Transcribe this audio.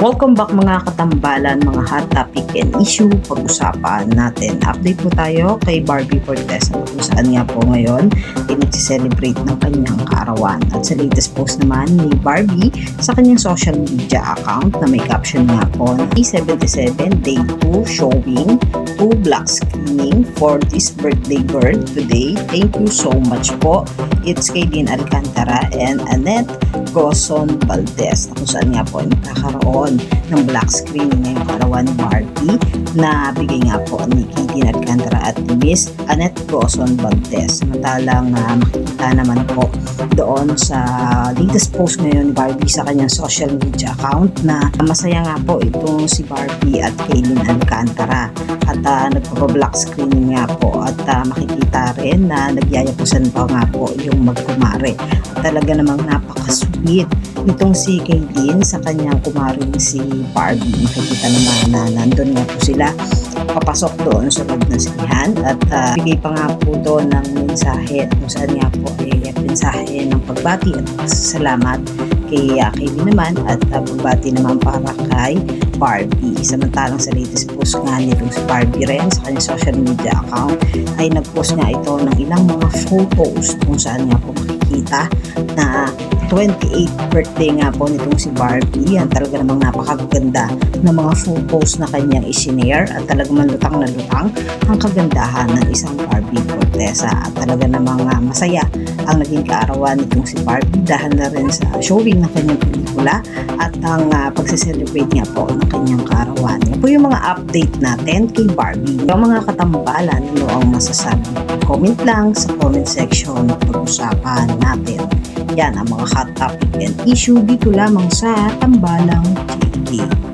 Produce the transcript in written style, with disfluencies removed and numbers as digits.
Welcome back mga katambalan, mga hot topic and issue pag-usapan natin. Update po tayo kay Barbie Fortesa kung saan nga po ngayon celebrate ng kanyang kaarawan. At sa latest post naman ni Barbie sa kanyang social media account na may caption nga po na 77 Day 2 showing 2 black screening for this birthday girl today. Thank you so much po. It's Kaylin Alcantara and Annette Gozon Valdez na kung saan nga po ay magkakaroon ng black screening ngayong kaarawan ni Barbie na bigay nga po ni Kaylin Alcantara at ni Miss Annette Gozon Valdez. Samantalang makikita naman po doon sa latest post ngayon ni Barbie sa kanyang social media account na masaya nga po itong si Barbie at Kaylin Alcantara at nagpapa-black screening nga po at makikita rin na nagyayapusan pa nga po yung magkumare. At talaga namang napaka-sweet nitong si Kaylin sa kanyang kumaring si Barbie. Makikita naman na nandun nga po sila papasok doon sa loob ng sinihan at bigay pa nga po doon ng mensahe kung saan nga po mensahe ng pagbati at pasasalamat kay Kaylin naman at pagbati naman para kay Barbie. Samantalang sa latest post nga nitong si Barbie rin sa kanyang social media account ay nag-post nga ito ng ilang mga photos kung saan nga po makikita na 28th birthday nga po nitong si Barbie. Yan talaga namang napakaganda ng mga photos na kanyang isinare at talagang lutang na lutang ang kagandahan ng isang Barbie Fortesa at talaga namang masaya ang naging kaarawan nitong si Barbie dahil na rin sa showing ng kanyang pelikula at ang pagse-celebrate nga po ng kanyang kaarawan. Yan po yung mga update natin kay Barbie. Yung mga katambalan, ano ang masasabi? Comment lang sa comment section pag-usapan natin. Yan ang mga hot topic and issue dito lamang sa Tambalang TV.